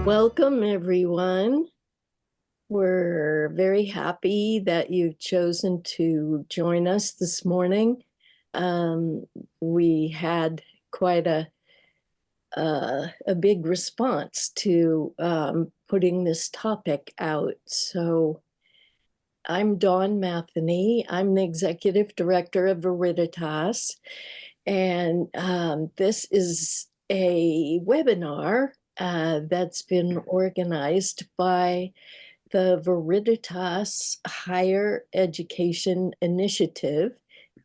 Welcome, everyone. We're very happy that you've chosen to join us this morning. We had quite a big response to putting this topic out. So I'm Dawn Matheny. I'm the executive director of Veriditas, and this is a webinar that's been organized by the Veriditas Higher Education Initiative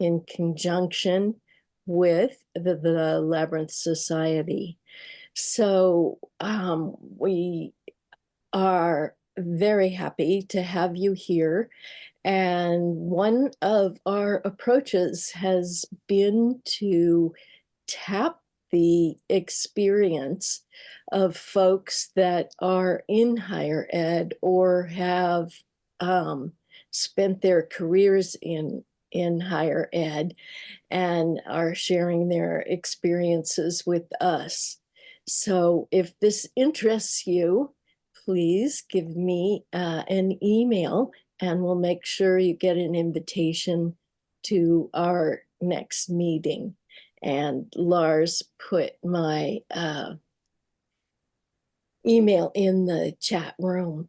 in conjunction with the Labyrinth Society. So we are very happy to have you here. And one of our approaches has been to tap the experience of folks that are in higher ed or have spent their careers in higher ed and are sharing their experiences with us. So if this interests you, please give me an email and we'll make sure you get an invitation to our next meeting. And Lars put my email in the chat room.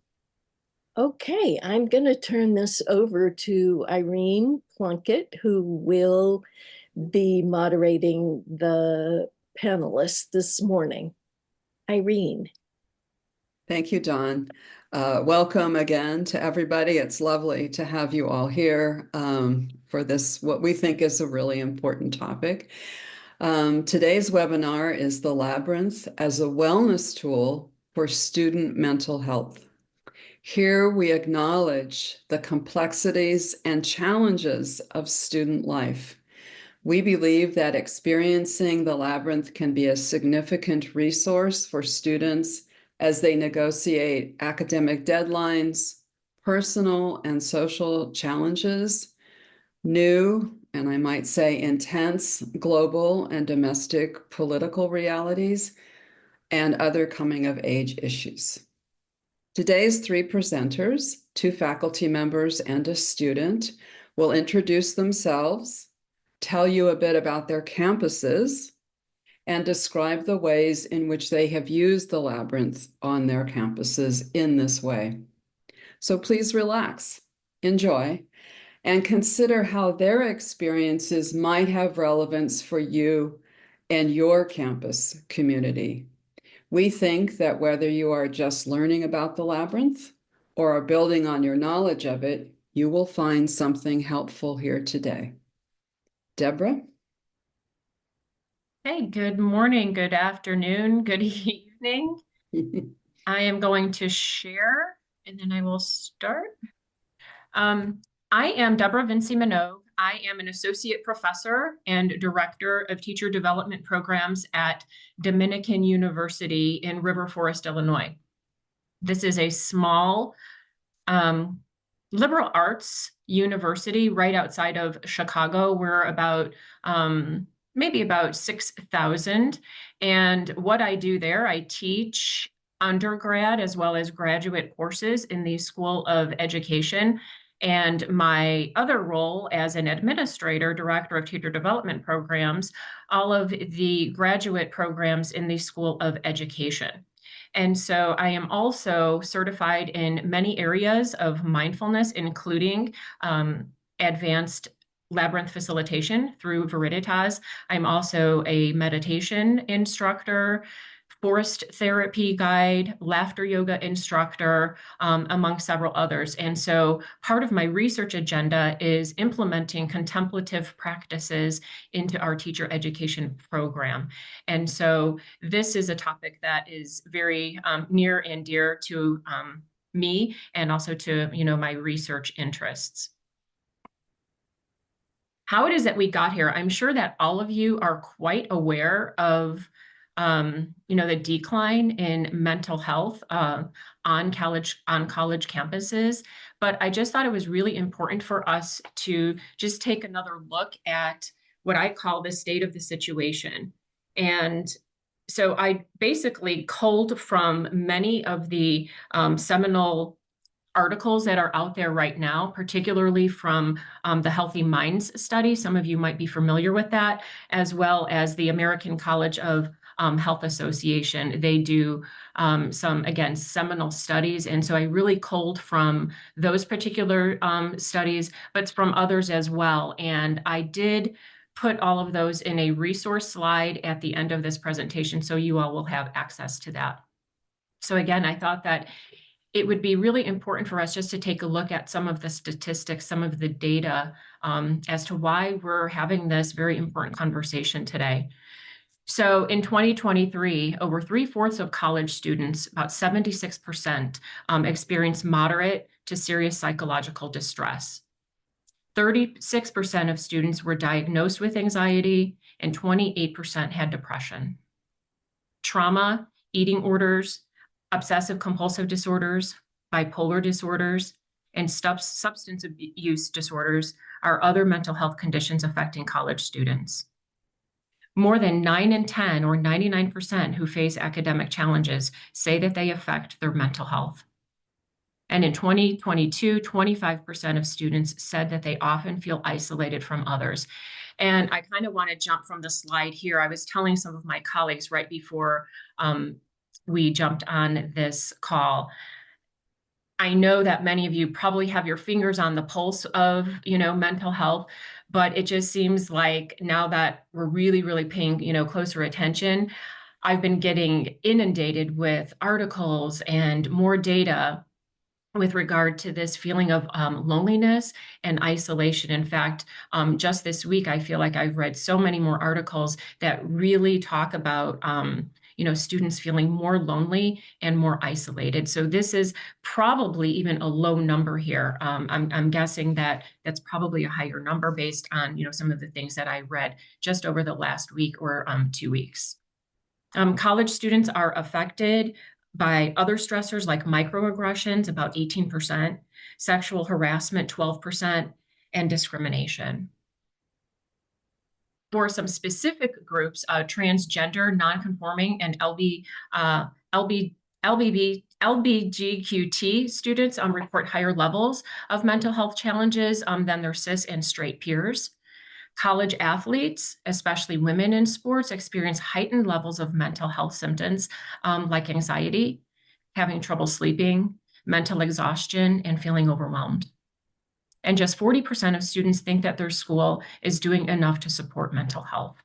Okay, I'm going to turn this over to Irene Plunkett, who will be moderating the panelists this morning. Irene. Thank you, Dawn. Welcome again to everybody. It's lovely to have you all here for this, what we think is a really important topic. Today's webinar is the Labyrinth as a wellness tool for student mental health. Here we acknowledge the complexities and challenges of student life. We believe that experiencing the Labyrinth can be a significant resource for students as they negotiate academic deadlines, personal and social challenges, new, and I might say intense, global and domestic political realities, and other coming-of-age issues. Today's three presenters, two faculty members and a student, will introduce themselves, tell you a bit about their campuses, and describe the ways in which they have used the Labyrinth on their campuses in this way. So please relax, enjoy, and consider how their experiences might have relevance for you and your campus community. We think that whether you are just learning about the Labyrinth or are building on your knowledge of it, you will find something helpful here today. Debra? Hey, good morning, good afternoon, good evening. I am going to share and then I will start. I am Debra Vinci-Minogue. I am an associate professor and director of teacher development programs at Dominican University in River Forest, Illinois. This is a small liberal arts university right outside of Chicago. We're about maybe about 6,000. And what I do there, I teach undergrad as well as graduate courses in the School of Education. And my other role as an administrator, director of teacher development programs, all of the graduate programs in the School of Education. And so I am also certified in many areas of mindfulness, including advanced Labyrinth facilitation through Veriditas. I'm also a meditation instructor, forest therapy guide, laughter yoga instructor, among several others. And so part of my research agenda is implementing contemplative practices into our teacher education program. And so this is a topic that is very near and dear to me and also to, my research interests. How it is that we got here, I'm sure that all of you are quite aware of the decline in mental health on college campuses. But I just thought it was really important for us to just take another look at what I call the state of the situation. And So I basically culled from many of the seminal articles that are out there right now, particularly from the Healthy Minds study. Some of you might be familiar with that, as well as the American College of Health Association. They do some, again, seminal studies. And so I really culled from those particular studies, but from others as well. And I did put all of those in a resource slide at the end of this presentation, so you all will have access to that. So again, I thought that it would be really important for us just to take a look at some of the statistics, some of the data as to why we're having this very important conversation today. So in 2023, over 3/4 of college students, about 76%, experienced moderate to serious psychological distress. 36% of students were diagnosed with anxiety, and 28% had depression. Trauma, eating orders, obsessive compulsive disorders, bipolar disorders, and substance abuse disorders are other mental health conditions affecting college students. More than 9 in 10, or 99%, who face academic challenges say that they affect their mental health. And in 2022, 25% of students said that they often feel isolated from others. And I kind of want to jump from the slide here. I was telling some of my colleagues right before we jumped on this call. I know that many of you probably have your fingers on the pulse of, mental health, but it just seems like now that we're really, really paying, closer attention, I've been getting inundated with articles and more data with regard to this feeling of loneliness and isolation. In fact, just this week, I feel like I've read so many more articles that really talk about students feeling more lonely and more isolated. So this is probably even a low number here. I'm guessing that that's probably a higher number based on some of the things that I read just over the last week or 2 weeks. College students are affected by other stressors like microaggressions, about 18%, sexual harassment, 12%, and discrimination. For some specific groups, transgender, nonconforming, and LGBTQT students report higher levels of mental health challenges than their cis and straight peers. College athletes, especially women in sports, experience heightened levels of mental health symptoms like anxiety, having trouble sleeping, mental exhaustion, and feeling overwhelmed. And just 40% of students think that their school is doing enough to support mental health.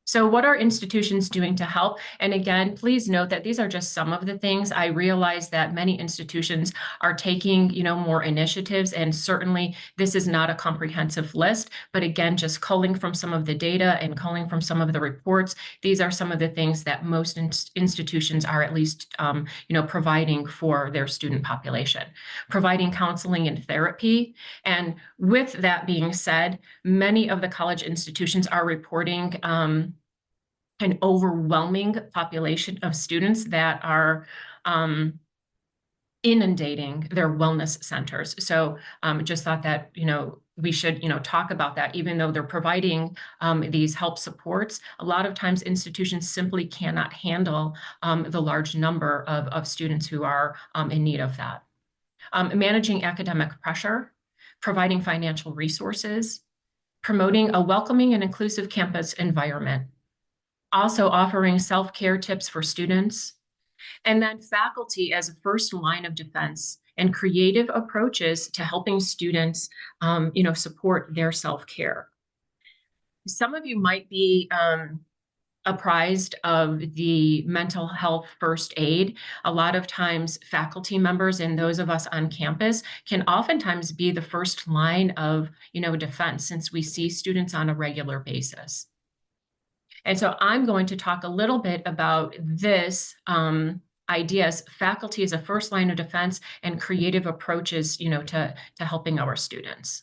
So what are institutions doing to help? And again, please note that these are just some of the things. I realize that many institutions are taking, more initiatives, and certainly this is not a comprehensive list, but again, just culling from some of the data and culling from some of the reports, these are some of the things that most institutions are at least, providing for their student population, providing counseling and therapy. And with that being said, many of the college institutions are reporting an overwhelming population of students that are inundating their wellness centers. So just thought that, we should, talk about that. Even though they're providing these help supports, a lot of times institutions simply cannot handle the large number of students who are in need of that. Managing academic pressure, providing financial resources, promoting a welcoming and inclusive campus environment, also offering self-care tips for students, and then faculty as a first line of defense and creative approaches to helping students, support their self-care. Some of you might be apprised of the mental health first aid. A lot of times faculty members and those of us on campus can oftentimes be the first line of, defense, since we see students on a regular basis. And so I'm going to talk a little bit about this ideas, faculty as a first line of defense and creative approaches, to helping our students.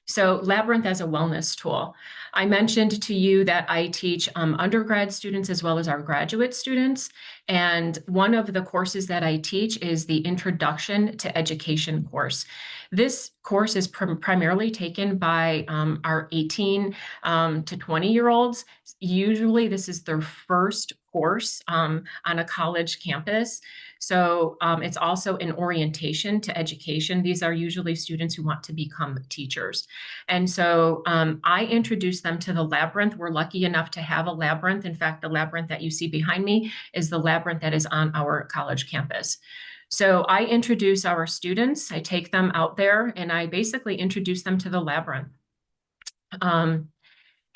So Labyrinth as a wellness tool. I mentioned to you that I teach undergrad students as well as our graduate students. And one of the courses that I teach is the Introduction to Education course. This course is primarily taken by our 18 to 20-year-olds. Usually this is their first course on a college campus. So it's also an orientation to education. These are usually students who want to become teachers. And so I introduce them to the Labyrinth. We're lucky enough to have a Labyrinth. In fact, the Labyrinth that you see behind me is the Labyrinth that is on our college campus. So I introduce our students, I take them out there, and I basically introduce them to the Labyrinth.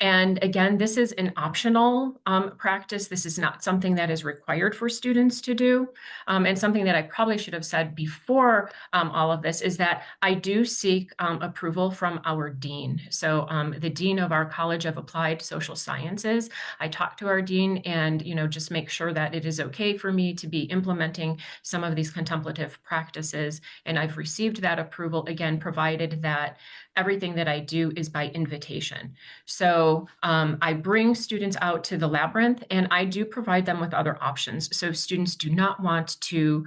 And again, this is an optional practice. This is not something that is required for students to do. And something that I probably should have said before all of this is that I do seek approval from our dean. So the dean of our College of Applied Social Sciences, I talk to our dean and, just make sure that it is okay for me to be implementing some of these contemplative practices. And I've received that approval, again, provided that everything that I do is by invitation. So I bring students out to the Labyrinth, and I do provide them with other options. So if students do not want to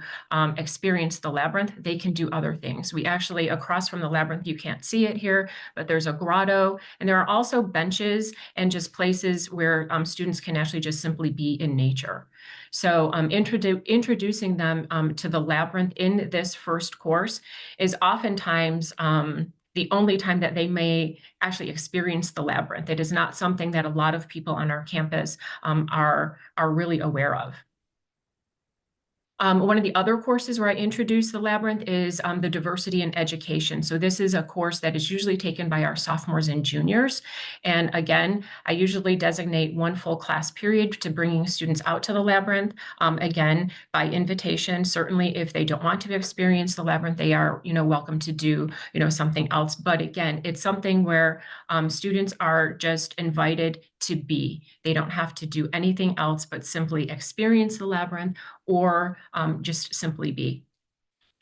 experience the Labyrinth, they can do other things. We actually, across from the Labyrinth, you can't see it here, but there's a grotto, and there are also benches and just places where students can actually just simply be in nature. So introducing them to the Labyrinth in this first course is oftentimes the only time that they may actually experience the Labyrinth. It is not something that a lot of people on our campus are really aware of. One of the other courses where I introduce the Labyrinth is the Diversity in Education. So this is a course that is usually taken by our sophomores and juniors. And again, I usually designate one full class period to bringing students out to the Labyrinth. Again, by invitation. Certainly if they don't want to experience the Labyrinth, they are, welcome to do, something else. But again, it's something where students are just invited to be. They don't have to do anything else but simply experience the Labyrinth or just simply be.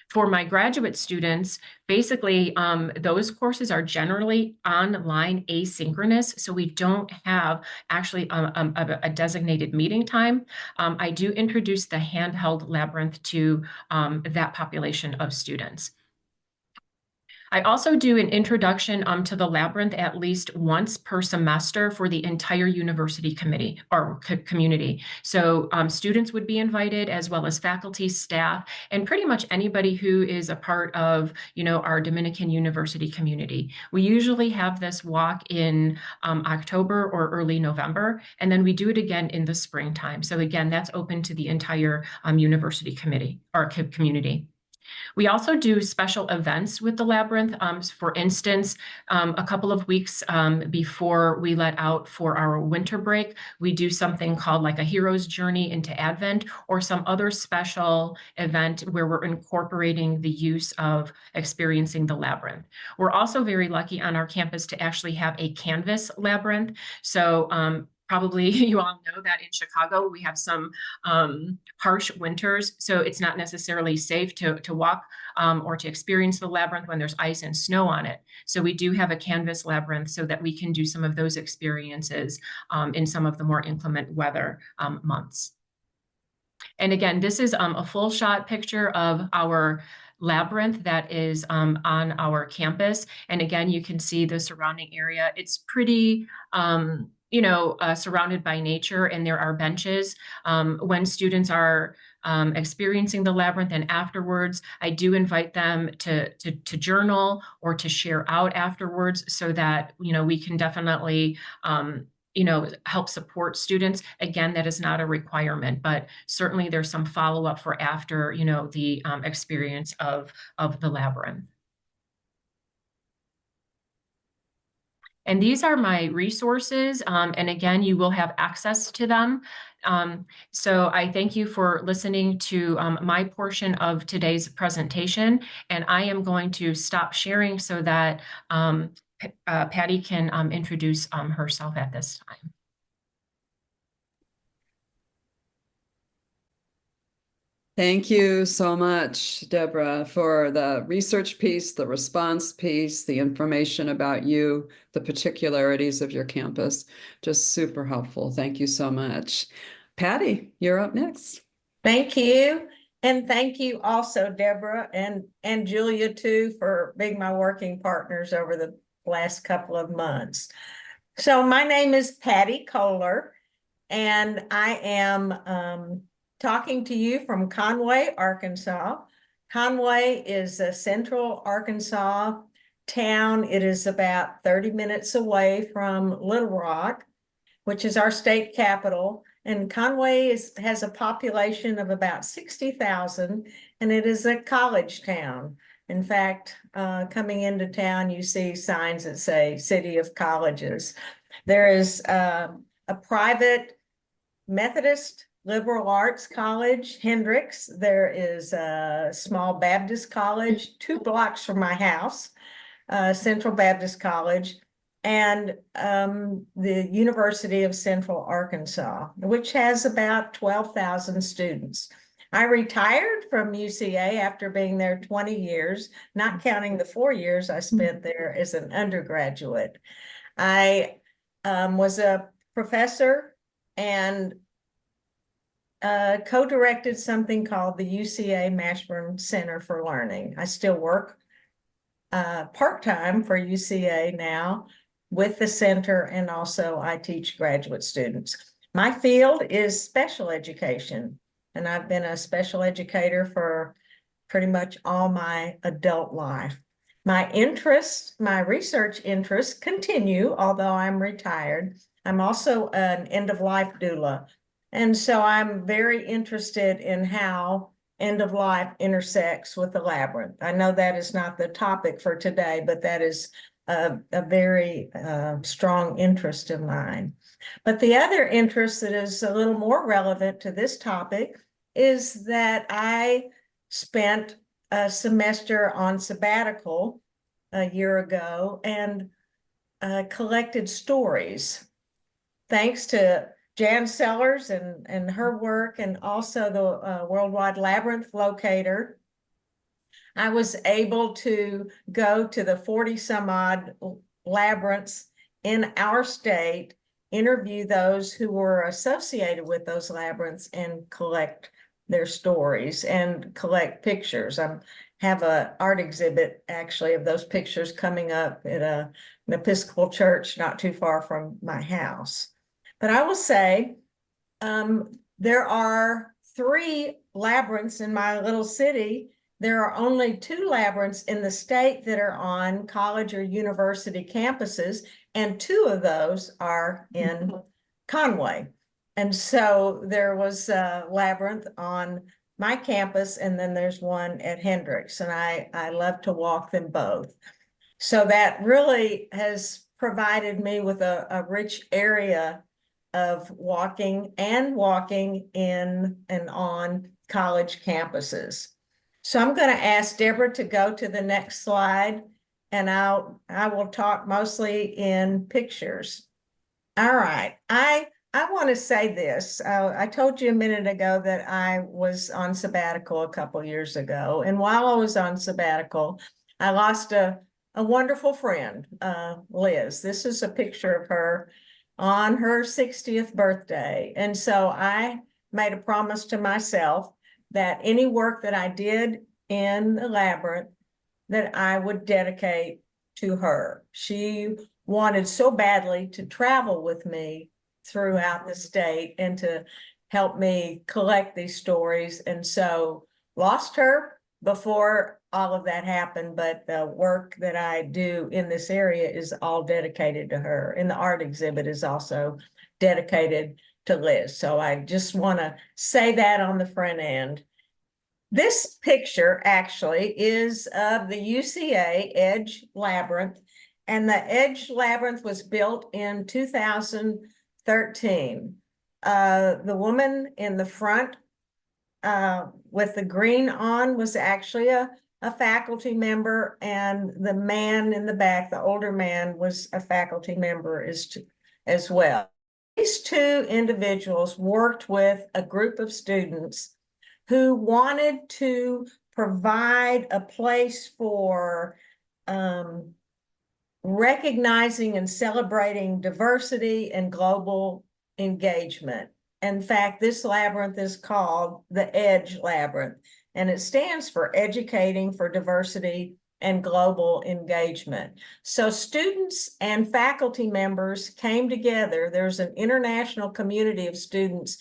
For my graduate students, basically, those courses are generally online asynchronous, so we don't have actually a designated meeting time. I do introduce the handheld Labyrinth to that population of students. I also do an introduction to the Labyrinth at least once per semester for the entire university committee or community. So students would be invited, as well as faculty, staff, and pretty much anybody who is a part of, our Dominican University community. We usually have this walk in October or early November, and then we do it again in the springtime. So again, that's open to the entire university committee or community. We also do special events with the Labyrinth. For instance, a couple of weeks before we let out for our winter break, we do something called like a hero's journey into Advent, or some other special event where we're incorporating the use of experiencing the Labyrinth. We're also very lucky on our campus to actually have a canvas Labyrinth. So probably you all know that in Chicago, we have some harsh winters, so it's not necessarily safe to walk or to experience the Labyrinth when there's ice and snow on it. So we do have a canvas Labyrinth so that we can do some of those experiences in some of the more inclement weather months. And again, this is a full shot picture of our Labyrinth that is on our campus. And again, you can see the surrounding area. It's pretty surrounded by nature, and there are benches. When students are experiencing the Labyrinth and afterwards, I do invite them to journal or to share out afterwards, so that, we can definitely, help support students. Again, that is not a requirement, but certainly there's some follow-up for after, the experience of the Labyrinth. And these are my resources. And again, you will have access to them. So I thank you for listening to my portion of today's presentation. And I am going to stop sharing so that Patty can introduce herself at this time. Thank you so much, Debra, for the research piece, the response piece, the information about you, the particularities of your campus. Just super helpful. Thank you so much. Patty, you're up next. Thank you. And thank you also, Deborah and Julia too, for being my working partners over the last couple of months. So my name is Patty Kohler, and I am talking to you from Conway, Arkansas. Conway is a central Arkansas town. It is about 30 minutes away from Little Rock, which is our state capital. And Conway has a population of about 60,000, and it is a college town. In fact, coming into town, you see signs that say City of Colleges. There is a private Methodist liberal arts college, Hendrix. There is a small Baptist college 2 blocks from my house, Central Baptist College, and the University of Central Arkansas, which has about 12,000 students. I retired from UCA after being there 20 years, not counting the 4 years I spent there as an undergraduate. I was a professor and co-directed something called the UCA Mashburn Center for Learning. I still work part-time for UCA now with the center, and also I teach graduate students. My field is special education, and I've been a special educator for pretty much all my adult life. My research interests continue, although I'm retired. I'm also an end-of-life doula, and so I'm very interested in how end of life intersects with the labyrinth. I know that is not the topic for today, but that is a very strong interest of mine. But the other interest that is a little more relevant to this topic is that I spent a semester on sabbatical a year ago and collected stories. Thanks to Jan Sellers and her work, and also the Worldwide Labyrinth Locator, I was able to go to the 40 some odd labyrinths in our state, interview those who were associated with those labyrinths, and collect their stories and collect pictures. I have an art exhibit actually of those pictures coming up at an Episcopal church not too far from my house. But I will say there are 3 labyrinths in my little city. There are only 2 labyrinths in the state that are on college or university campuses, and 2 of those are in Conway. And so there was a labyrinth on my campus, and then there's one at Hendrix, and I love to walk them both. So that really has provided me with a rich area of walking in and on college campuses. So I'm going to ask Debra to go to the next slide, and I will talk mostly in pictures. All right, I want to say this. I told you a minute ago that I was on sabbatical a couple years ago, and while I was on sabbatical, I lost a wonderful friend, Liz. This is a picture of her on her 60th birthday. And so I made a promise to myself that any work that I did in the labyrinth, that I would dedicate to her. She wanted so badly to travel with me throughout the state and to help me collect these stories. And so lost her before all of that happened, but the work that I do in this area is all dedicated to her. And the art exhibit is also dedicated to Liz. So I just want to say that on the front end. This picture actually is of the UCA Edge Labyrinth, and the Edge Labyrinth was built in 2013. The woman in the front with the green on was actually a faculty member, and the man in the back, the older man, was a faculty member as well. These 2 individuals worked with a group of students who wanted to provide a place for recognizing and celebrating diversity and global engagement. In fact, this labyrinth is called the EDGE Labyrinth, and it stands for Educating for Diversity and Global Engagement. So students and faculty members came together. There's an international community of students,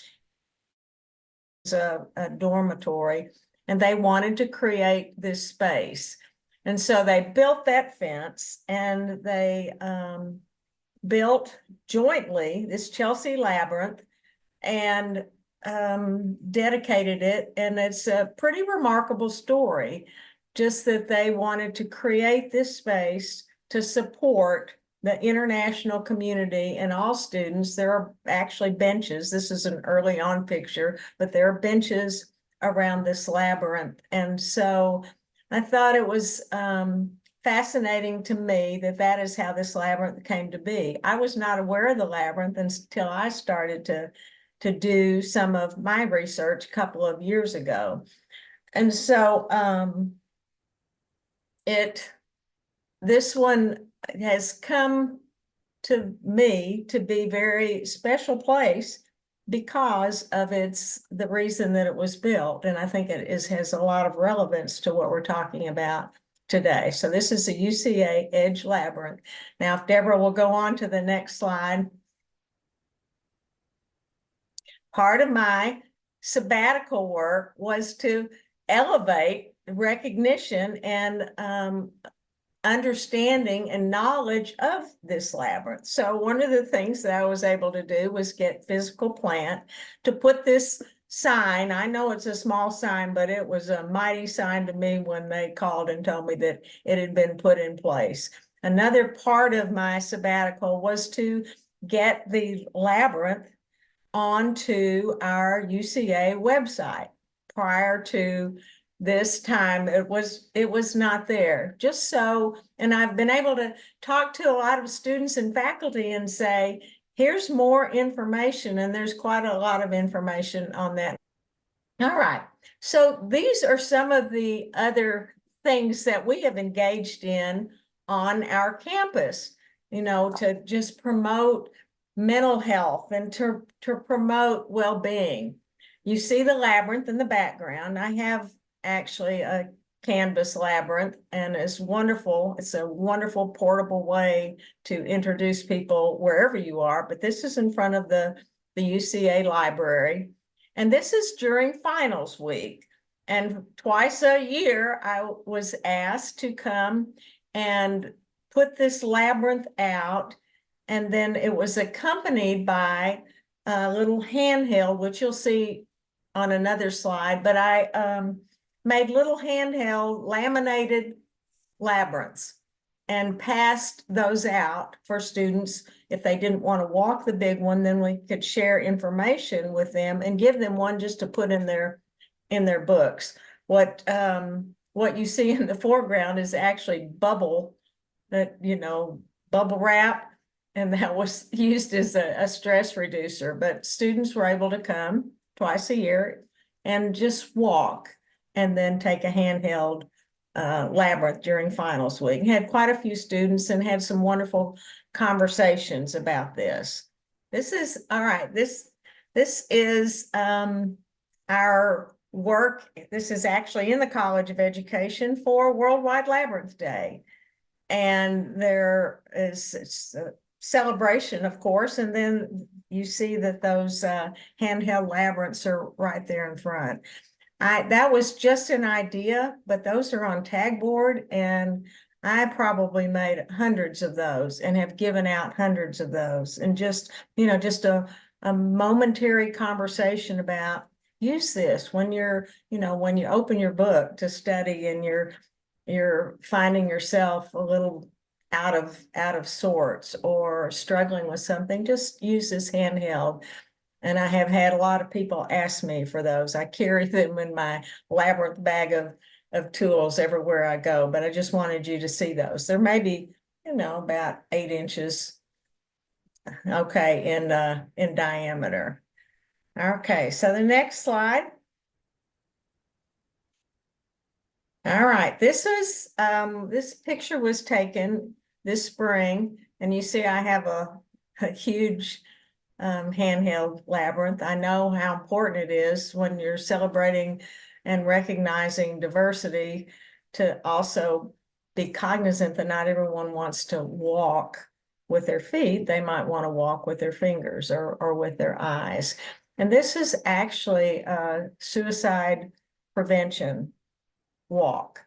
a dormitory, and they wanted to create this space. And so they built that fence, and they built jointly this Chelsea Labyrinth and dedicated it. And it's a pretty remarkable story, just that they wanted to create this space to support the international community and all students. There are actually benches. This is an early on picture, but there are benches around this labyrinth. And so I thought it was fascinating to me that that is how this labyrinth came to be. I was not aware of the labyrinth until I started to do some of my research a couple of years ago. And so this one has come to me to be a very special place because of the reason that it was built. And I think it has a lot of relevance to what we're talking about today. So this is the UCA EDGE Labyrinth. Now, if Deborah will go on to the next slide. Part of my sabbatical work was to elevate recognition and understanding and knowledge of this labyrinth. So one of the things that I was able to do was get Physical Plant to put this sign. I know it's a small sign, but it was a mighty sign to me when they called and told me that it had been put in place. Another part of my sabbatical was to get the labyrinth onto our UCA website. Prior to this time, it was not there. Just so, and I've been able to talk to a lot of students and faculty and say, here's more information, and there's quite a lot of information on that. All right, so these are some of the other things that we have engaged in on our campus, to just promote mental health and to promote well-being. You see the labyrinth in the background. I have actually a canvas labyrinth, and it's wonderful. It's a wonderful portable way to introduce people wherever you are, but this is in front of the UCA library. And this is during finals week. And twice a year, I was asked to come and put this labyrinth out. And then it was accompanied by a little handheld, which you'll see on another slide, but I made little handheld laminated labyrinths and passed those out for students. If they didn't want to walk the big one, then we could share information with them and give them one just to put in their books. What you see in the foreground is actually bubble wrap, and that was used as a stress reducer. But students were able to come twice a year and just walk and then take a handheld labyrinth during finals week. And had quite a few students and had some wonderful conversations about this. This is our work. This is actually in the College of Education for Worldwide Labyrinth Day. And there is a celebration, of course, and then you see that those handheld labyrinths are right there in front. That was just an idea, but those are on tagboard, and I probably made hundreds of those and have given out hundreds of those. And just a momentary conversation about use this when when you open your book to study and you're finding yourself a little out of sorts or struggling with something, just use this handheld. And I have had a lot of people ask me for those. I carry them in my labyrinth bag of tools everywhere I go, but I just wanted you to see those. They're maybe, about 8 inches, in diameter. Okay, so the next slide. All right, this picture was taken this spring, and you see I have a huge handheld labyrinth. I know how important it is when you're celebrating and recognizing diversity to also be cognizant that not everyone wants to walk with their feet. They might want to walk with their fingers or with their eyes. And this is actually a suicide prevention walk.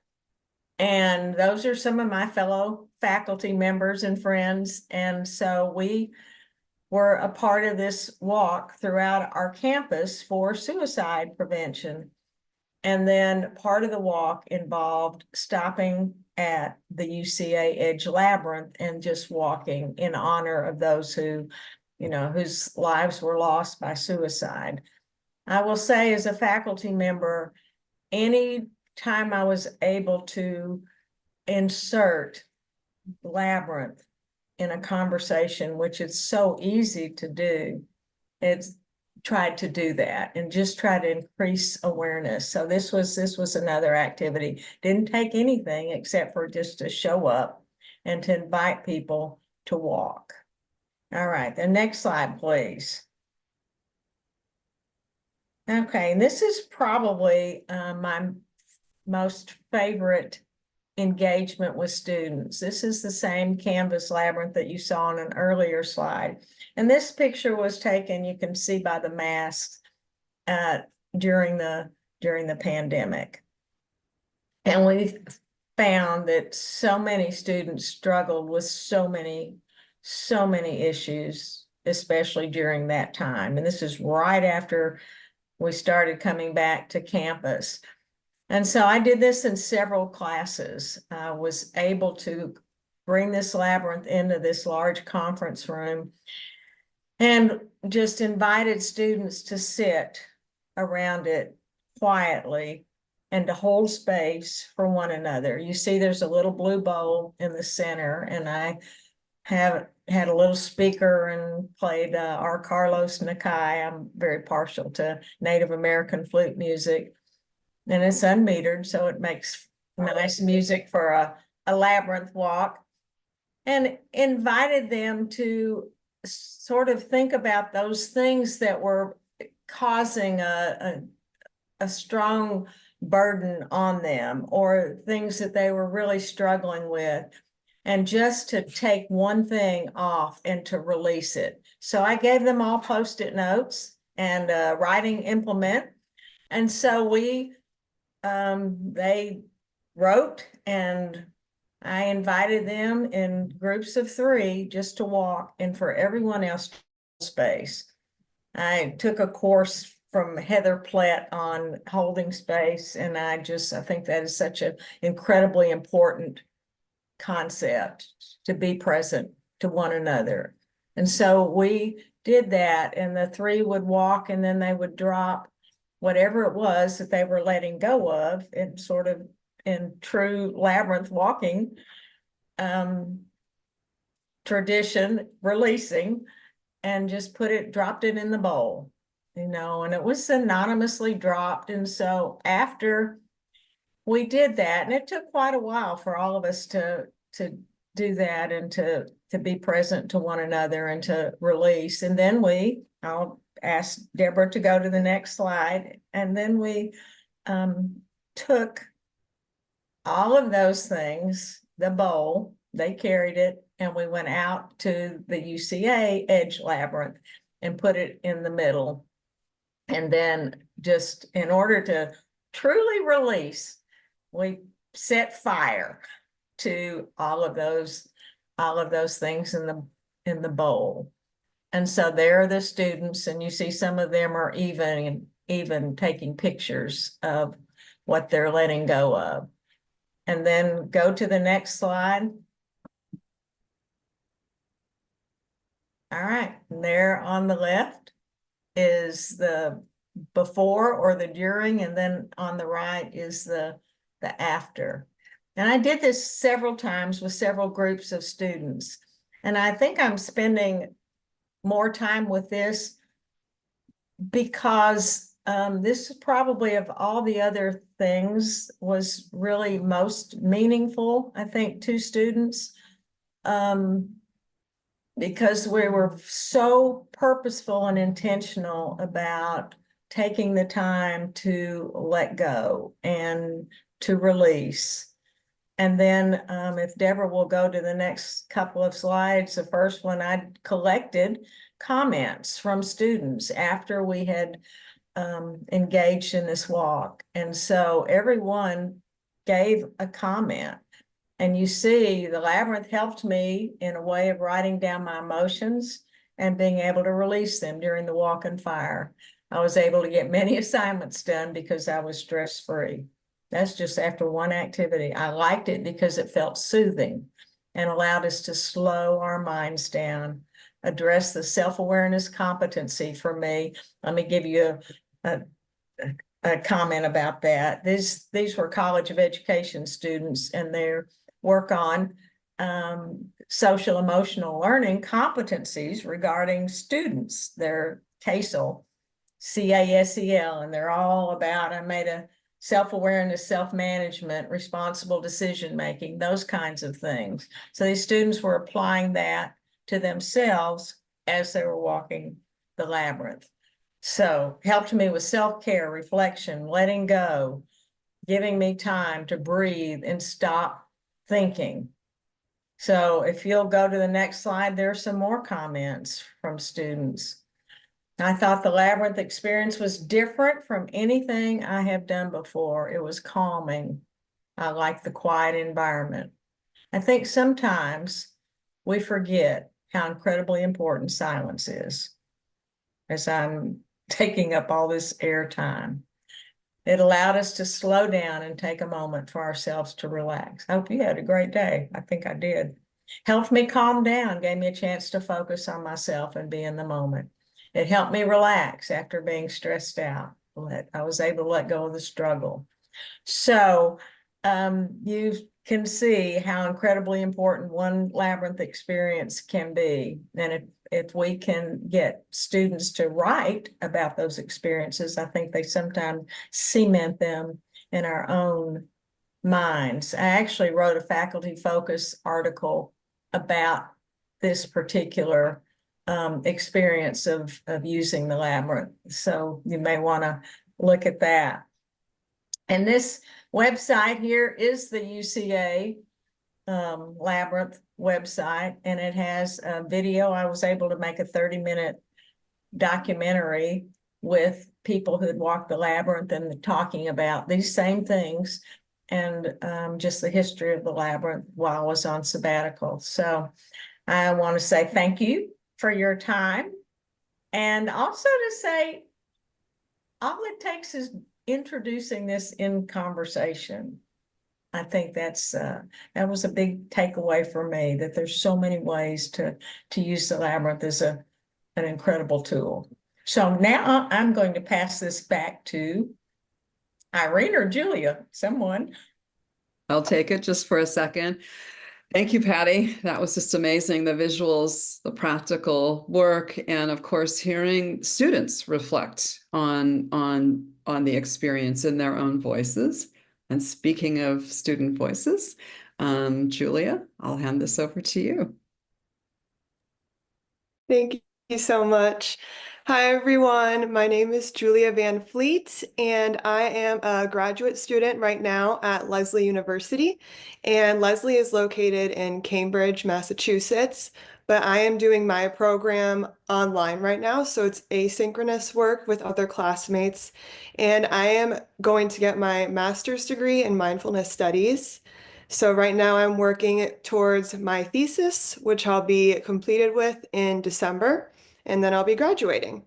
And those are some of my fellow faculty members and friends. And so we were a part of this walk throughout our campus for suicide prevention. And then part of the walk involved stopping at the UCA Edge Labyrinth and just walking in honor of those who, whose lives were lost by suicide. I will say, as a faculty member, any time I was able to insert Labyrinth in a conversation, which is so easy to do, it's tried to do that and just try to increase awareness. So this was another activity. Didn't take anything except for just to show up and to invite people to walk. All right, the next slide, please. Okay, and this is probably my most favorite engagement with students. This is the same canvas labyrinth that you saw on an earlier slide. And this picture was taken, you can see by the masks, during the pandemic. And we found that so many students struggled with so many issues, especially during that time. And this is right after we started coming back to campus. And so I did this in several classes. I was able to bring this labyrinth into this large conference room and just invited students to sit around it quietly and to hold space for one another. You see there's a little blue bowl in the center, and I had a little speaker and played our Carlos Nakai. I'm very partial to Native American flute music. And it's unmetered, so it makes nice music for a labyrinth walk, and invited them to sort of think about those things that were causing a strong burden on them, or things that they were really struggling with, and just to take one thing off and to release it. So I gave them all Post-it notes and a writing implement. And so they wrote, and I invited them in groups of 3 just to walk, and for everyone else space. I took a course from Heather Plett on holding space, and I think that is such an incredibly important concept, to be present to one another. And so we did that, and the 3 would walk, and then they would drop whatever it was that they were letting go of, and sort of in true labyrinth walking tradition, releasing, and just dropped it in the bowl, and it was anonymously dropped. And so after we did that, and it took quite a while for all of us to do that and to be present to one another and to release. And then I'll ask Debra to go to the next slide. And then we took all of those things, the bowl, they carried it, and we went out to the UCA Edge Labyrinth and put it in the middle. And then, just in order to truly release, we set fire to all of those things in the bowl. And so there are the students, and you see some of them are even taking pictures of what they're letting go of. And then go to the next slide. All right, and there on the left is the before or the during, and then on the right is the after. And I did this several times with several groups of students. And I think I'm spending more time with this because this is probably, of all the other things, was really most meaningful, I think, to students. because we were so purposeful and intentional about taking the time to let go and to release. And then if Debra will go to the next couple of slides, the first one, I collected comments from students after we had engaged in this walk. And so everyone gave a comment. And you see, the Labyrinth helped me in a way of writing down my emotions and being able to release them during the walk and fire. I was able to get many assignments done because I was stress-free. That's just after one activity. I liked it because it felt soothing and allowed us to slow our minds down, address the self-awareness competency for me. Let me give you a comment about that. These were College of Education students and their work on social emotional learning competencies regarding students, their CASEL, CASEL, and they're all about, I made a self-awareness, self-management, responsible decision-making, those kinds of things. So these students were applying that to themselves as they were walking the labyrinth. So helped me with self-care, reflection, letting go, giving me time to breathe and stop thinking. So if you'll go to the next slide, there are some more comments from students. I thought the labyrinth experience was different from anything I have done before. It was calming. I like the quiet environment. I think sometimes we forget how incredibly important silence is as I'm taking up all this airtime. It allowed us to slow down and take a moment for ourselves to relax. I hope you had a great day. I think I did. Helped me calm down, gave me a chance to focus on myself and be in the moment. It helped me relax after being stressed out. I was able to let go of the struggle. So you can see how incredibly important one labyrinth experience can be. And if we can get students to write about those experiences, I think they sometimes cement them in our own minds. I actually wrote a faculty focus article about this particular experience of using the labyrinth. So you may want to look at that. And this website here is the UCA Labyrinth website, and it has a video. I was able to make a 30-minute documentary with people who had walked the labyrinth and talking about these same things and just the history of the labyrinth while I was on sabbatical. So I want to say thank you for your time, and also to say all it takes is introducing this in conversation. I think that was a big takeaway for me, that there's so many ways to use the labyrinth as an incredible tool. So now I'm going to pass this back to Irene or Julia, someone. I'll take it just for a second. Thank you, Patty. That was just amazing. The visuals, the practical work, and of course, hearing students reflect on the experience in their own voices. And speaking of student voices, Julia, I'll hand this over to you. Thank you so much. Hi, everyone. My name is Julia Van Fleet, and I am a graduate student right now at Lesley University. And Lesley is located in Cambridge, Massachusetts, but I am doing my program online right now, so it's asynchronous work with other classmates. And I am going to get my master's degree in mindfulness studies. So right now I'm working towards my thesis, which I'll be completed with in December, and then I'll be graduating.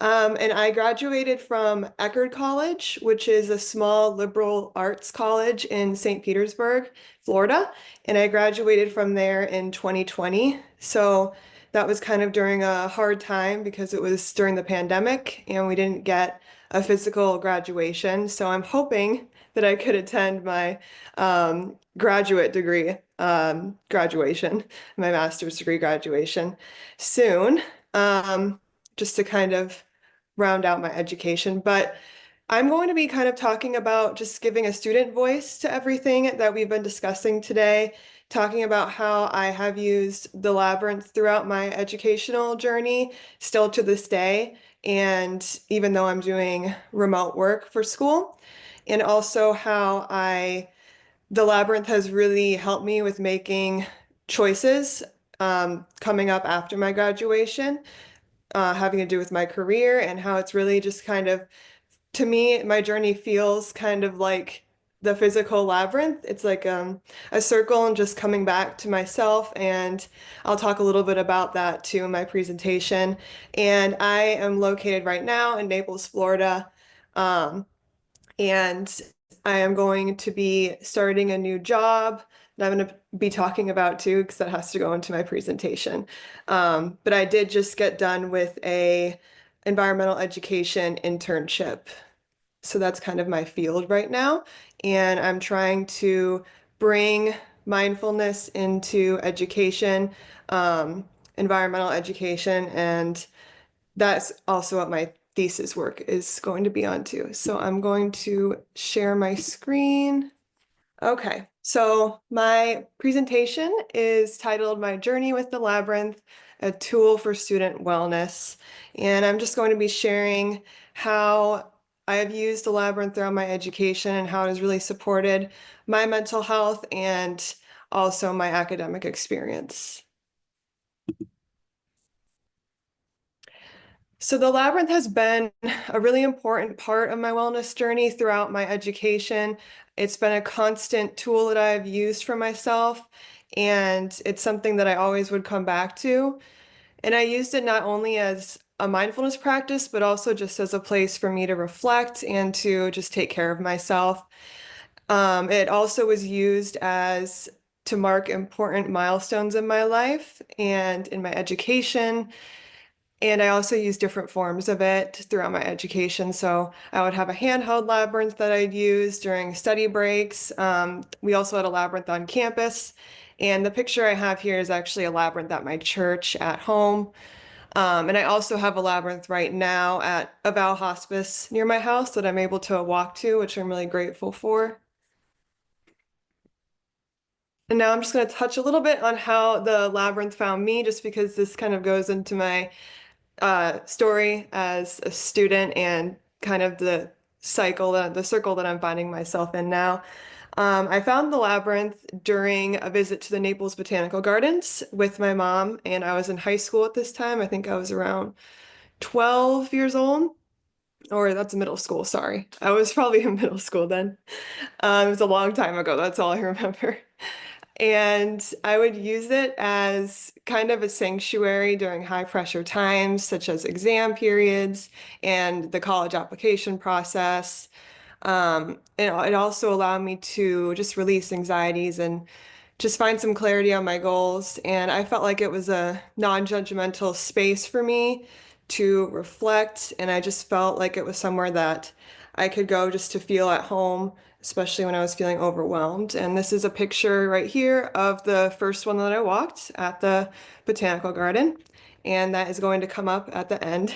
And I graduated from Eckerd College, which is a small liberal arts college in St. Petersburg, Florida. And I graduated from there in 2020. So that was kind of during a hard time because it was during the pandemic and we didn't get a physical graduation. So I'm hoping that I could attend my graduate degree graduation, my master's degree graduation soon, just to kind of round out my education. But I'm going to be kind of talking about just giving a student voice to everything that we've been discussing today, talking about how I have used the Labyrinth throughout my educational journey, still to this day, and even though I'm doing remote work for school, and also how the Labyrinth has really helped me with making choices coming up after my graduation, having to do with my career, and how it's really just kind of, to me, my journey feels kind of like the physical labyrinth. It's like a circle and just coming back to myself. And I'll talk a little bit about that too in my presentation. And I am located right now in Naples, Florida. And I am going to be starting a new job that I'm going to be talking about too, because that has to go into my presentation. But I did just get done with a environmental education internship. So that's kind of my field right now. And I'm trying to bring mindfulness into education, environmental education, and that's also what my thesis work is going to be on too. So I'm going to share my screen. Okay, so my presentation is titled My Journey with the Labyrinth, a Tool for Student Wellness. And I'm just going to be sharing how I have used the Labyrinth throughout my education and how it has really supported my mental health and also my academic experience. So the Labyrinth has been a really important part of my wellness journey throughout my education. It's been a constant tool that I've used for myself, and it's something that I always would come back to. And I used it not only as a mindfulness practice, but also just as a place for me to reflect and to just take care of myself. It also was used as to mark important milestones in my life and in my education. And I also use different forms of it throughout my education. So I would have a handheld labyrinth that I'd use during study breaks. We also had a labyrinth on campus. And the picture I have here is actually a labyrinth at my church at home. And I also have a labyrinth right now at a Val hospice near my house that I'm able to walk to, which I'm really grateful for. And now I'm just going to touch a little bit on how the labyrinth found me, just because this kind of goes into my story as a student and kind of the circle that I'm finding myself in now. I found the Labyrinth during a visit to the Naples Botanical Gardens with my mom, and I was in high school at this time. I think I was around 12 years old, or that's middle school, sorry. I was probably in middle school then. It was a long time ago, that's all I remember. And I would use it as kind of a sanctuary during high pressure times, such as exam periods and the college application process. It also allowed me to just release anxieties and just find some clarity on my goals. And I felt like it was a non-judgmental space for me to reflect. And I just felt like it was somewhere that I could go just to feel at home, especially when I was feeling overwhelmed. And this is a picture right here of the first one that I walked at the botanical garden. And that is going to come up at the end.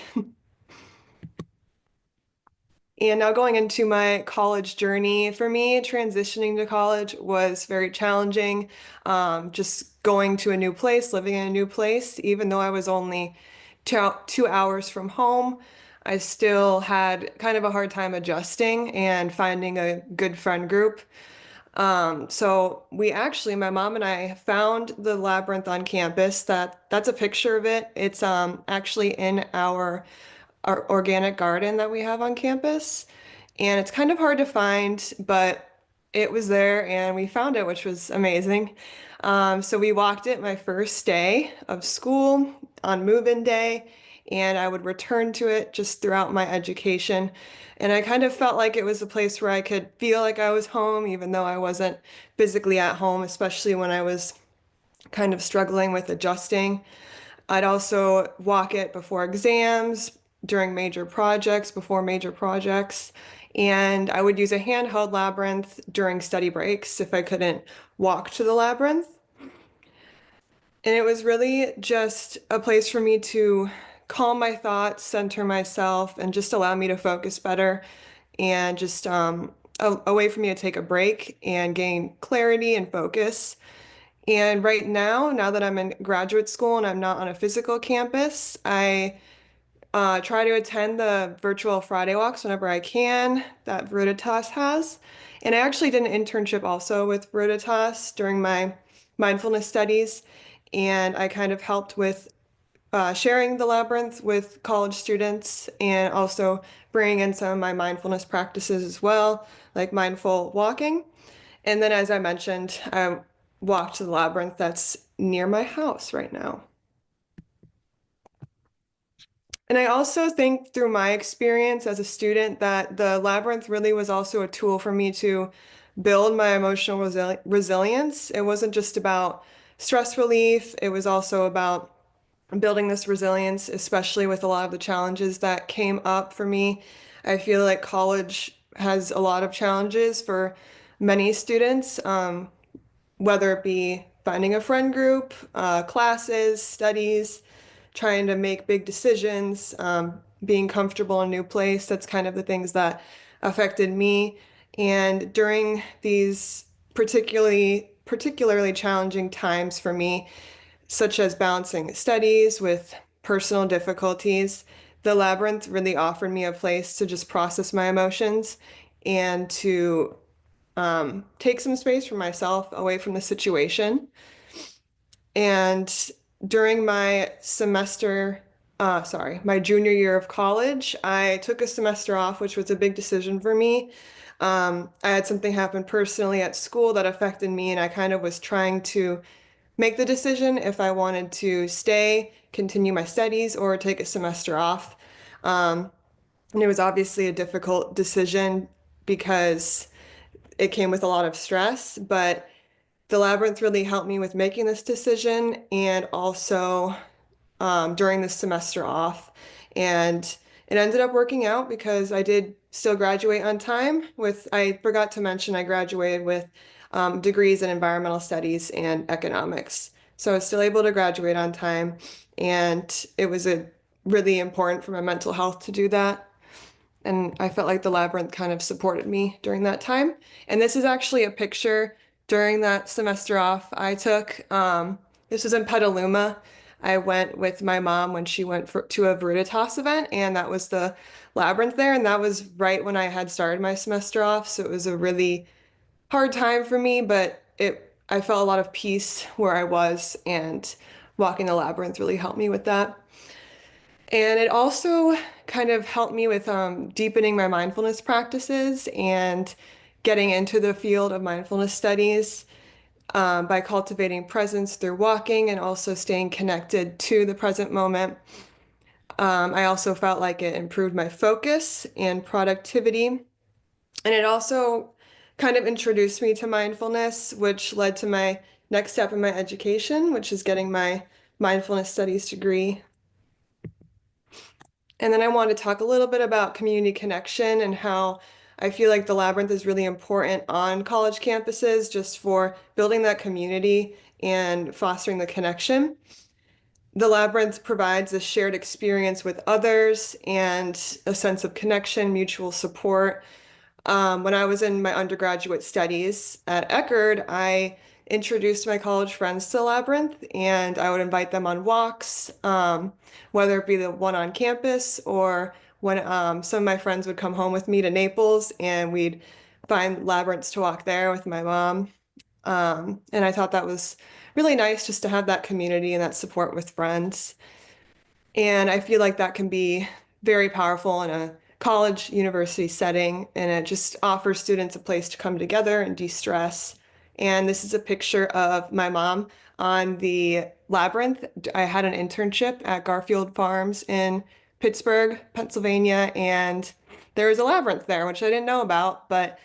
And now going into my college journey, for me, transitioning to college was very challenging. Just going to a new place, living in a new place, even though I was only 2 hours from home, I still had kind of a hard time adjusting and finding a good friend group. So my mom and I found the Labyrinth on campus. That's a picture of it. It's actually in our organic garden that we have on campus. And it's kind of hard to find, but it was there and we found it, which was amazing. So we walked it my first day of school on move-in day, and I would return to it just throughout my education. And I kind of felt like it was a place where I could feel like I was home, even though I wasn't physically at home, especially when I was kind of struggling with adjusting. I'd also walk it before exams, during major projects, before major projects, and I would use a handheld labyrinth during study breaks if I couldn't walk to the labyrinth. And it was really just a place for me to calm my thoughts, center myself, and just allow me to focus better, and just a way for me to take a break and gain clarity and focus. And right now that I'm in graduate school and I'm not on a physical campus, I try to attend the virtual Friday walks whenever I can that Veriditas has. And I actually did an internship also with Veriditas during my mindfulness studies. And I kind of helped with sharing the labyrinth with college students and also bringing in some of my mindfulness practices as well, like mindful walking. And then, as I mentioned, I walk to the labyrinth that's near my house right now. And I also think through my experience as a student that the labyrinth really was also a tool for me to build my emotional resilience. It wasn't just about stress relief, it was also about building this resilience, especially with a lot of the challenges that came up for me. I feel like college has a lot of challenges for many students, whether it be finding a friend group, classes, studies, trying to make big decisions, being comfortable in a new place. That's kind of the things that affected me. And during these particularly challenging times for me, such as balancing studies with personal difficulties, the labyrinth really offered me a place to just process my emotions and to take some space for myself away from the situation. And during my junior year of college, I took a semester off, which was a big decision for me. I had something happen personally at school that affected me, and I kind of was trying to make the decision if I wanted to stay, continue my studies, or take a semester off. And it was obviously a difficult decision because it came with a lot of stress, but the labyrinth really helped me with making this decision and also during this semester off. And it ended up working out because I did still graduate on time I forgot to mention I graduated with degrees in environmental studies and economics. So I was still able to graduate on time, and it was really important for my mental health to do that. And I felt like the labyrinth kind of supported me during that time. And this is actually a picture during that semester off I took. This was in Petaluma. I went with my mom when she went to a Veriditas event, and that was the labyrinth there. And that was right when I had started my semester off. So it was a really hard time for me, but I felt a lot of peace where I was, and walking the labyrinth really helped me with that. And it also kind of helped me with deepening my mindfulness practices and getting into the field of mindfulness studies by cultivating presence through walking and also staying connected to the present moment. I also felt like it improved my focus and productivity. And it also kind of introduced me to mindfulness, which led to my next step in my education, which is getting my mindfulness studies degree. And then I want to talk a little bit about community connection and how I feel like the labyrinth is really important on college campuses just for building that community and fostering the connection. The labyrinth provides a shared experience with others and a sense of connection, mutual support. When I was in my undergraduate studies at Eckerd, I introduced my college friends to Labyrinth, and I would invite them on walks, whether it be the one on campus or when some of my friends would come home with me to Naples, and we'd find labyrinths to walk there with my mom. And I thought that was really nice just to have that community and that support with friends. And I feel like that can be very powerful in a college university setting, and it just offers students a place to come together and de-stress. And this is a picture of my mom on the labyrinth. I had an internship at Garfield Farms in Pittsburgh, Pennsylvania, and there was a labyrinth there, which I didn't know about, but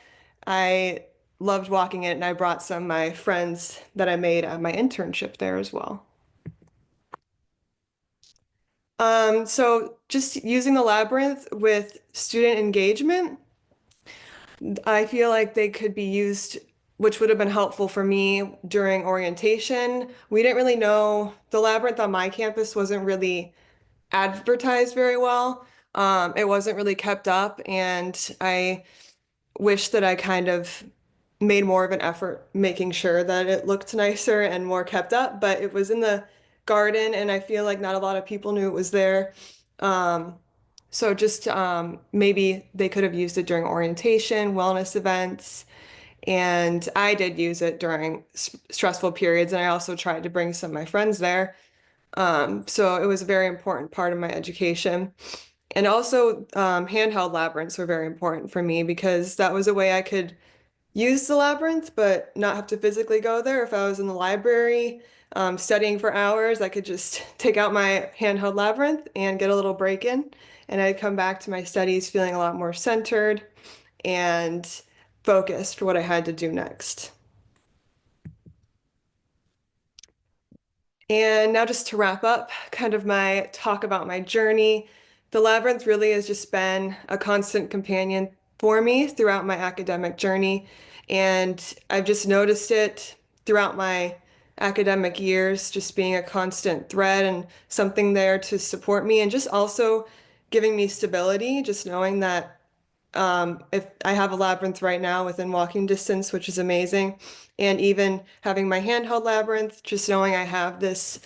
I loved walking it, and I brought some of my friends that I made at my internship there as well. So just using the labyrinth with student engagement, I feel like they could be used, which would have been helpful for me during orientation. We didn't really know, the labyrinth on my campus wasn't really advertised very well. It wasn't really kept up, and I wish that I kind of made more of an effort making sure that it looked nicer and more kept up, but it was in the garden and I feel like not a lot of people knew it was there. So just maybe they could have used it during orientation, wellness events, and I did use it during stressful periods, and I also tried to bring some of my friends there. So it was a very important part of my education. And also handheld labyrinths were very important for me because that was a way I could use the labyrinth, but not have to physically go there. If I was in the library studying for hours, I could just take out my handheld labyrinth and get a little break in. And I'd come back to my studies feeling a lot more centered and focused for what I had to do next. And now just to wrap up kind of my talk about my journey, the labyrinth really has just been a constant companion for me throughout my academic journey. And I've just noticed it throughout my academic years, just being a constant thread and something there to support me and just also giving me stability, just knowing that if I have a labyrinth right now within walking distance, which is amazing, and even having my handheld labyrinth, just knowing I have this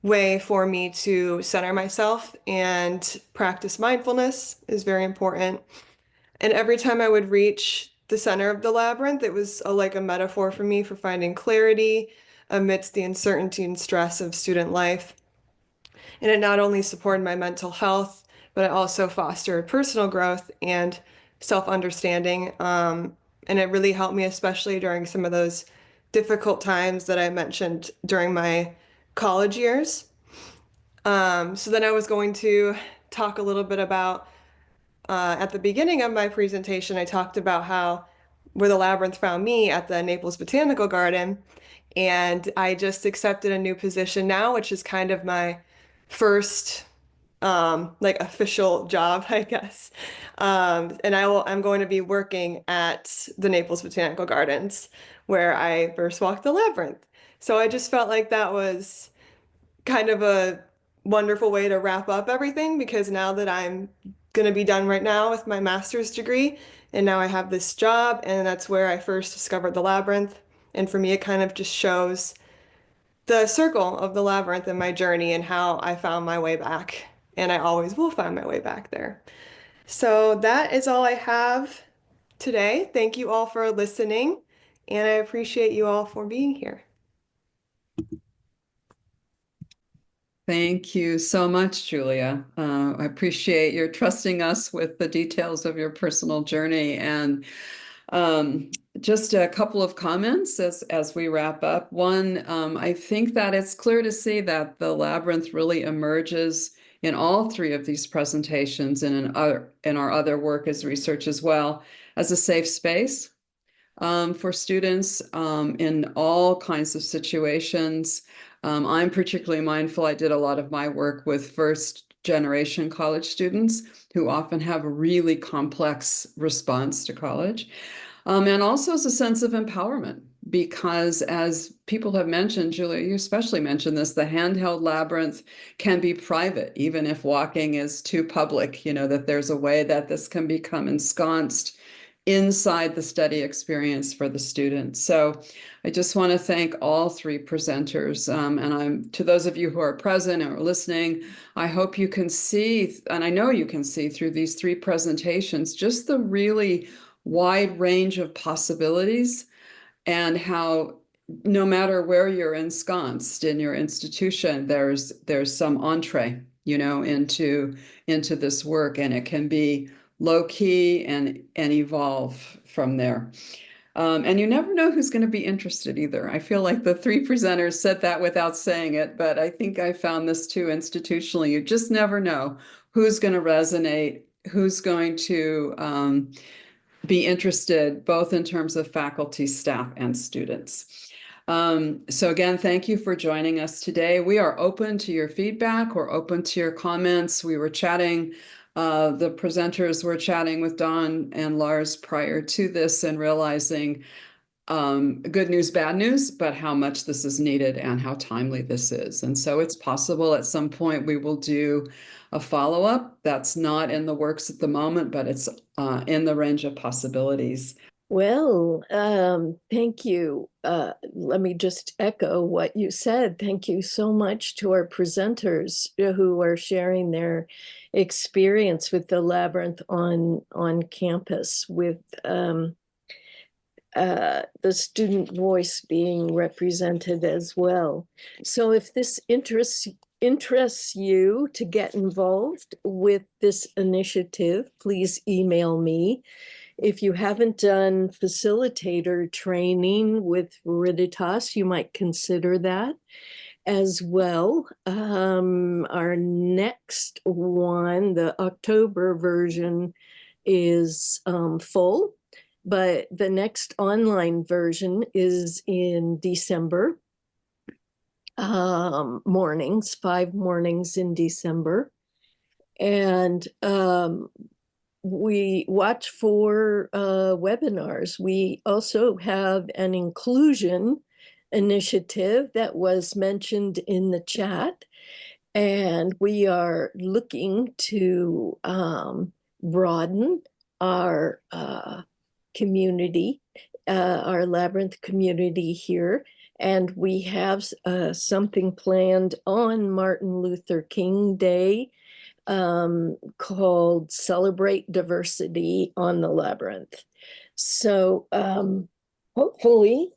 way for me to center myself and practice mindfulness is very important. And every time I would reach the center of the labyrinth, it was like a metaphor for me for finding clarity amidst the uncertainty and stress of student life. And it not only supported my mental health, but it also fostered personal growth and self-understanding. And it really helped me, especially during some of those difficult times that I mentioned during my college years. So then I was going to talk a little bit about, at the beginning of my presentation, I talked about how where the labyrinth found me at the Naples Botanical Garden. And I just accepted a new position now, which is kind of my first like official job, I guess. And I'm going to be working at the Naples Botanical Gardens where I first walked the labyrinth. So I just felt like that was kind of a wonderful way to wrap up everything because now that I'm going to be done right now with my master's degree and now I have this job and that's where I first discovered the labyrinth. And for me, it kind of just shows the circle of the labyrinth in my journey and how I found my way back. And I always will find my way back there. So that is all I have today. Thank you all for listening, and I appreciate you all for being here. Thank you so much, Julia. I appreciate your trusting us with the details of your personal journey. And just a couple of comments as we wrap up. One, I think that it's clear to see that the labyrinth really emerges in all three of these presentations and in our other work as research as well as a safe space for students in all kinds of situations. I'm particularly mindful. I did a lot of my work with first generation college students who often have a really complex response to college. And also as a sense of empowerment, because as people have mentioned, Julia, you especially mentioned this, the handheld labyrinth can be private, even if walking is too public, that there's a way that this can become ensconced inside the study experience for the students. So I just want to thank all three presenters. And to those of you who are present or listening, I hope you can see, and I know you can see through these three presentations, just the really wide range of possibilities and how no matter where you're ensconced in your institution, there's some entree, into this work, and it can be low key and evolve from there. And you never know who's going to be interested either. I feel like the three presenters said that without saying it, but I think I found this too institutionally. You just never know who's going to resonate, who's going to be interested, both in terms of faculty, staff, and students. So again, thank you for joining us today. We are open to your feedback. We're open to your comments. We were chatting, the presenters were chatting with Don and Lars prior to this and realizing good news, bad news, but how much this is needed and how timely this is. And so it's possible at some point we will do a follow-up. That's not in the works at the moment, but it's in the range of possibilities. Well, thank you. Let me just echo what you said. Thank you so much to our presenters who are sharing their experience with the Labyrinth on campus, with the student voice being represented as well. So if this interests you to get involved with this initiative, please email me. If you haven't done facilitator training with Veriditas, you might consider that as well. Our next one, the October version, is full, but the next online version is in December, mornings, 5 mornings in December. And we watch for webinars. We also have an inclusion initiative that was mentioned in the chat, and we are looking to broaden our community, our Labyrinth community here. And we have something planned on Martin Luther King Day called Celebrate Diversity on the Labyrinth. So hopefully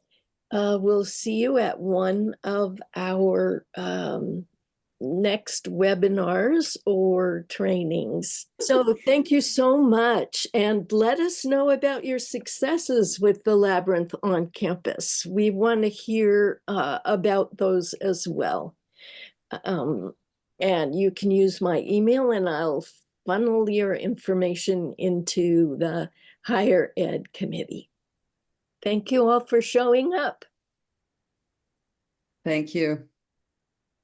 we'll see you at one of our next webinars or trainings. So thank you so much, and let us know about your successes with the Labyrinth on campus. We want to hear about those as well. And you can use my email and I'll funnel your information into the higher ed committee. Thank you all for showing up. Thank you.